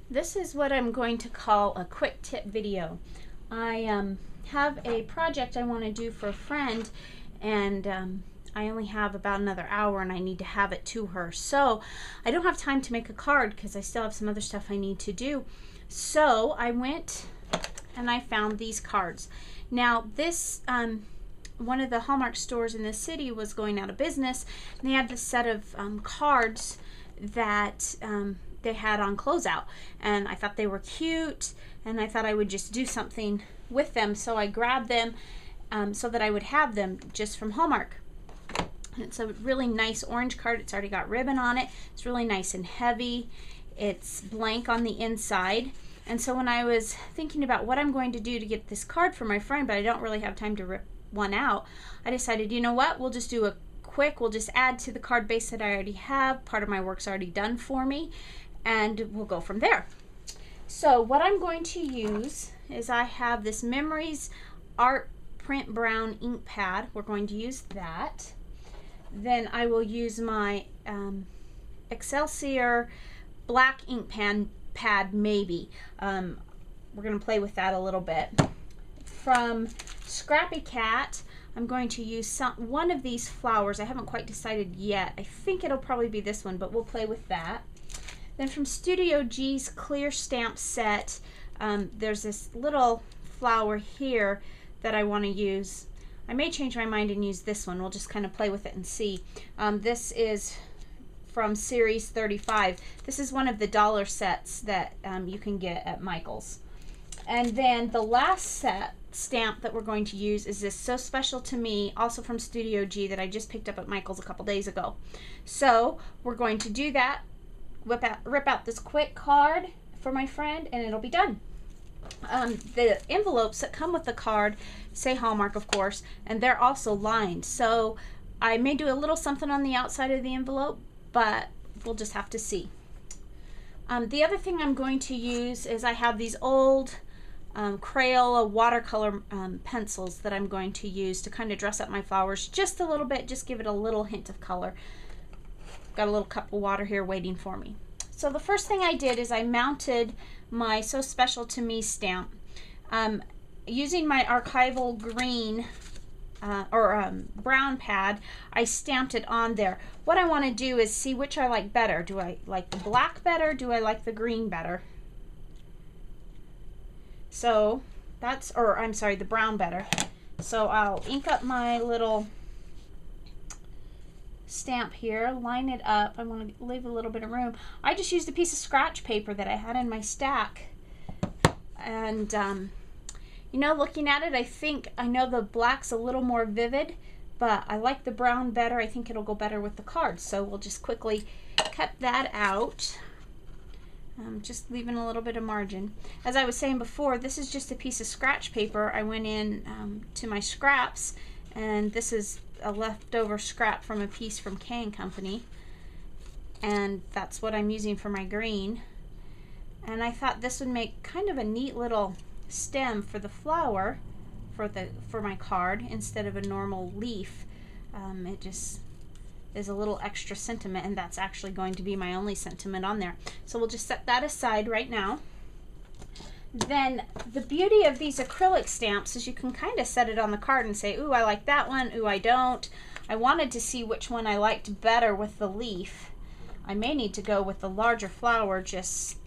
This is what I'm going to call a quick tip video. I have a project I want to do for a friend, and I only have about another hour and I need to have it to her. So I don't have time to make a card because I still have some other stuff I need to do. So I went and I found these cards. Now this one of the Hallmark stores in the city was going out of business, and they had this set of cards that they had on closeout, and I thought they were cute, and I thought I would just do something with them, so I grabbed them so that I would have them just from Hallmark. It's a really nice orange card. It's already got ribbon on it. It's really nice and heavy. It's blank on the inside. And so when I was thinking about what I'm going to do to get this card for my friend, but I don't really have time to rip one out, I decided, you know what, we'll just do a quick, we'll just add to the card base that I already have. Part of my work's already done for me, and we'll go from there. So what I'm going to use is I have this Memories Art Print Brown ink pad. We're going to use that. Then I will use my Excelsior black ink pad maybe. We're going to play with that a little bit. From Scrappy Cat, I'm going to use one of these flowers. I haven't quite decided yet. I think it'll probably be this one, but we'll play with that. Then from Studio G's clear stamp set, there's this little flower here that I want to use. I may change my mind and use this one. We'll just kind of play with it and see. This is from Series 35. This is one of the dollar sets that you can get at Michael's. And then the last stamp that we're going to use is this So Special to Me, also from Studio G, that I just picked up at Michael's a couple days ago. So we're going to do that, rip out this quick card for my friend, and it'll be done. The envelopes that come with the card say Hallmark, of course, and they're also lined. So I may do a little something on the outside of the envelope, but we'll just have to see. The other thing I'm going to use is I have these old Crayola watercolor pencils that I'm going to use to kind of dress up my flowers just a little bit, just give it a little hint of color. Got a little cup of water here waiting for me. So the first thing I did is I mounted my So Special to Me stamp. Using my archival green brown pad, I stamped it on there. What I want to do is see which I like better. Do I like the black better? Do I like the green better? So that's, or I'm sorry, the brown better. So I'll ink up my little stamp here, line it up. I want to leave a little bit of room. I just used a piece of scratch paper that I had in my stack, and you know, looking at it, I think I know the black's a little more vivid, but I like the brown better. I think it'll go better with the cards. So we'll just quickly cut that out. Just leaving a little bit of margin. As I was saying before, this is just a piece of scratch paper. I went in to my scraps, and this is a leftover scrap from a piece from K&Company, and that's what I'm using for my green. And I thought this would make kind of a neat little stem for the flower for my card instead of a normal leaf. It just is a little extra sentiment, and that's actually going to be my only sentiment on there. So we'll just set that aside right now. Then the beauty of these acrylic stamps is you can kind of set it on the card and say, ooh, I like that one, ooh, I don't. I wanted to see which one I liked better with the leaf. I may need to go with the larger flower just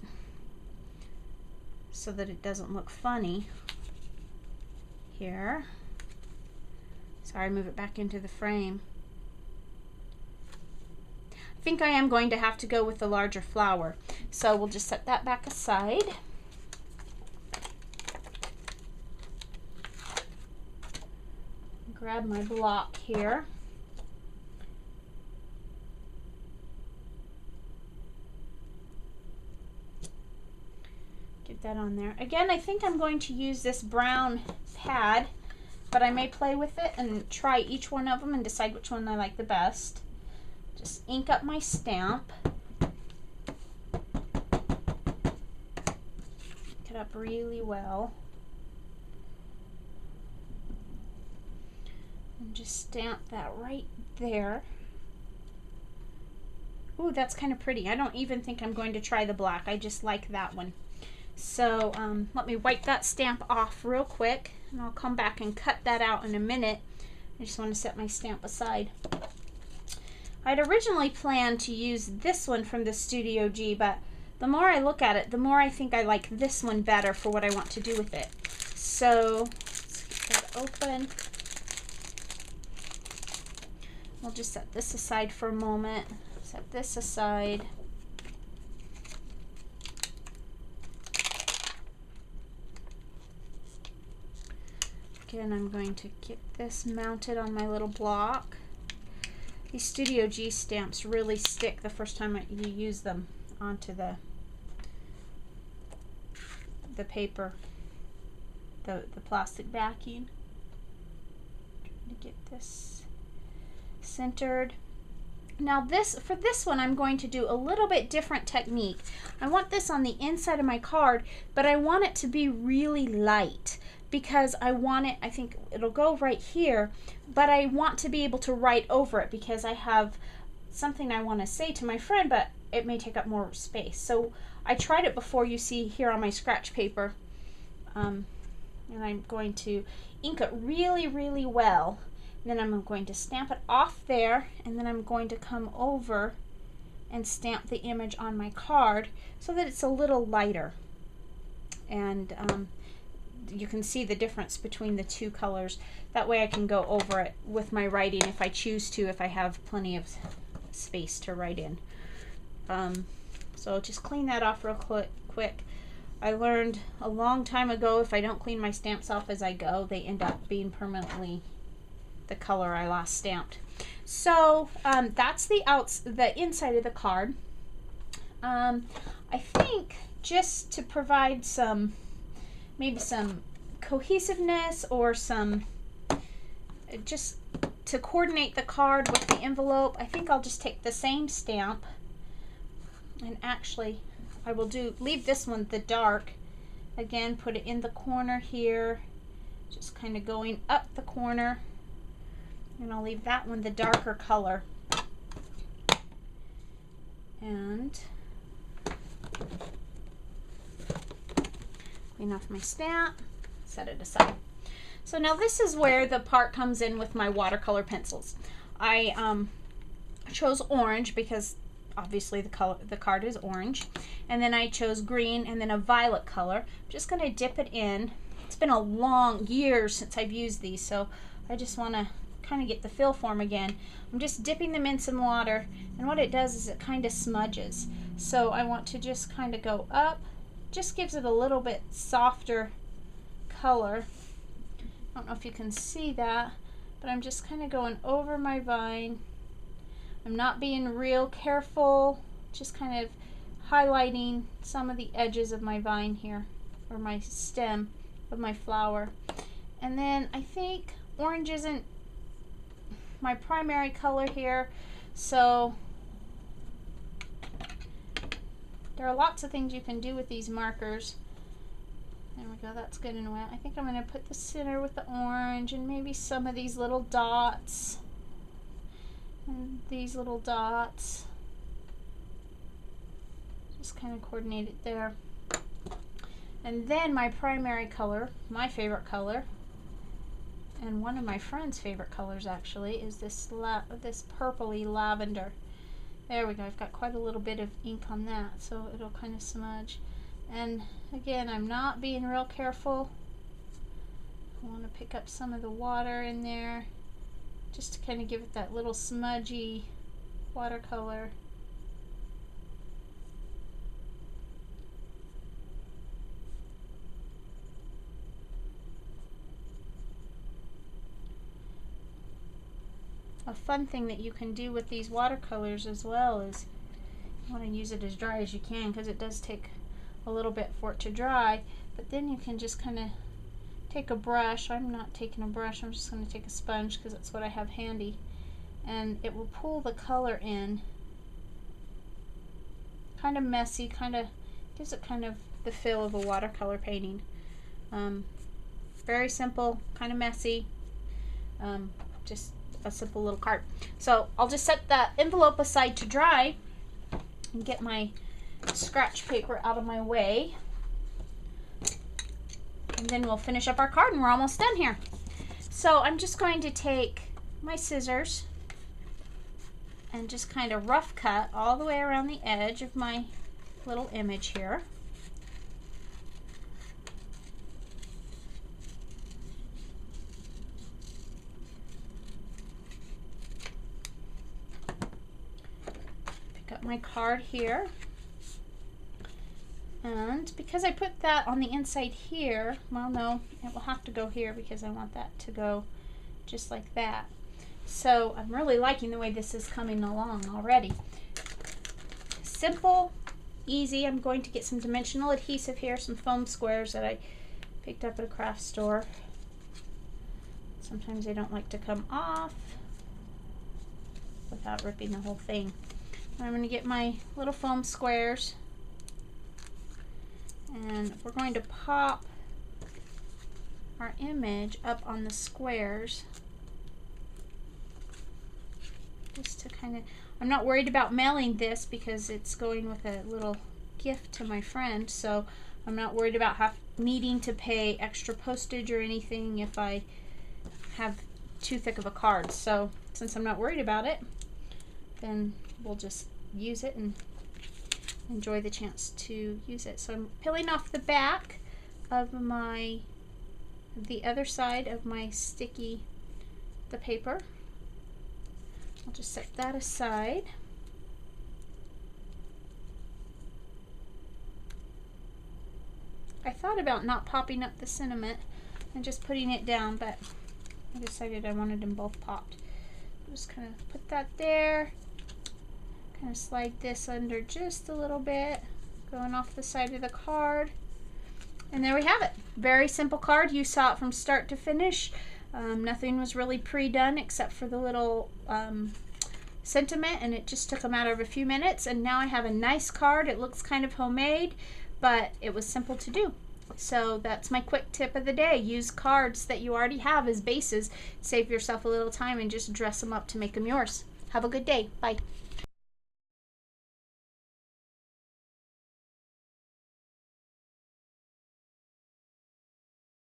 so that it doesn't look funny here. Sorry, move it back into the frame. I think I am going to have to go with the larger flower. So we'll just set that back aside. Grab my block here. Get that on there. Again, I think I'm going to use this brown pad, but I may play with it and try each one of them and decide which one I like the best. Just ink up my stamp. Ink it up really well. And just stamp that right there. Ooh, that's kind of pretty. I don't even think I'm going to try the black. I just like that one. So let me wipe that stamp off real quick, and I'll come back and cut that out in a minute. I just want to set my stamp aside. I'd originally planned to use this one from the Studio G, but the more I look at it, the more I think I like this one better for what I want to do with it. So let's get that open. We'll just set this aside for a moment. Set this aside. Again, I'm going to get this mounted on my little block. These Studio G stamps really stick the first time you use them onto the paper, the plastic backing. Trying to get this centered. Now for this one, I'm going to do a little bit different technique. I want this on the inside of my card, but I want it to be really light, because I want it, I think it'll go right here, but I want to be able to write over it because I have something I want to say to my friend, but it may take up more space. So I tried it before, you see here on my scratch paper, and I'm going to ink it really, really well. And then I'm going to stamp it off there, and then I'm going to come over and stamp the image on my card so that it's a little lighter. And you can see the difference between the two colors. That way I can go over it with my writing if I choose to, if I have plenty of space to write in. So just clean that off real quick. I learned a long time ago, if I don't clean my stamps off as I go, they end up being permanently the color I last stamped. So that's the inside of the card. I think just to provide maybe some cohesiveness, or just to coordinate the card with the envelope, I think I'll just take the same stamp, and actually I will leave this one the dark. Again, put it in the corner here, just kind of going up the corner, and I'll leave that one the darker color. And clean off my stamp, set it aside. So now this is where the part comes in with my watercolor pencils. I chose orange because obviously the card is orange, and then I chose green and then a violet color. I'm just going to dip it in. It's been a long years since I've used these, so I just want to kind of get the feel for them again. I'm just dipping them in some water, and what it does is it kind of smudges. So I want to just kind of go up, just gives it a little bit softer color. I don't know if you can see that, but I'm just kind of going over my vine. I'm not being real careful, just kind of highlighting some of the edges of my vine here, or my stem of my flower. And then I think orange isn't my primary color here, so there are lots of things you can do with these markers. There we go, that's good and wet. I think I'm going to put the center with the orange, and maybe some of these little dots, and these little dots. Just kind of coordinate it there. And then my primary color, my favorite color, and one of my friend's favorite colors actually, is this purpley lavender. There we go, I've got quite a little bit of ink on that, so it'll kind of smudge. And again, I'm not being real careful. I want to pick up some of the water in there, just to kind of give it that little smudgy watercolor. A fun thing that you can do with these watercolors as well is you want to use it as dry as you can, because it does take a little bit for it to dry, but then you can just kind of take a brush. I'm not taking a brush, I'm just going to take a sponge because that's what I have handy, and it will pull the color in. Kind of messy, kind of gives it kind of the feel of a watercolor painting. Very simple, kind of messy, just a simple little card. So I'll just set the envelope aside to dry, and get my scratch paper out of my way. And then we'll finish up our card and we're almost done here. So I'm just going to take my scissors and just kind of rough cut all the way around the edge of my little image here. Pick up my card here. And because I put that on the inside here, well, no, it will have to go here because I want that to go just like that. So I'm really liking the way this is coming along already. Simple, easy. I'm going to get some dimensional adhesive here, some foam squares that I picked up at a craft store. Sometimes they don't like to come off without ripping the whole thing. And I'm going to get my little foam squares. And we're going to pop our image up on the squares. Just to kind of, I'm not worried about mailing this because it's going with a little gift to my friend, so I'm not worried about needing to pay extra postage or anything if I have too thick of a card. So since I'm not worried about it, then we'll just use it and enjoy the chance to use it. So I'm peeling off the back of the other side of my the paper. I'll just set that aside. I thought about not popping up the sentiment and just putting it down, but I decided I wanted them both popped. Just kind of put that there. Kind of slide this under just a little bit, going off the side of the card. And there we have it. Very simple card. You saw it from start to finish. Nothing was really pre-done except for the little sentiment, and it just took a matter of a few minutes. And now I have a nice card. It looks kind of homemade, but it was simple to do. So that's my quick tip of the day. Use cards that you already have as bases. Save yourself a little time and just dress them up to make them yours. Have a good day. Bye.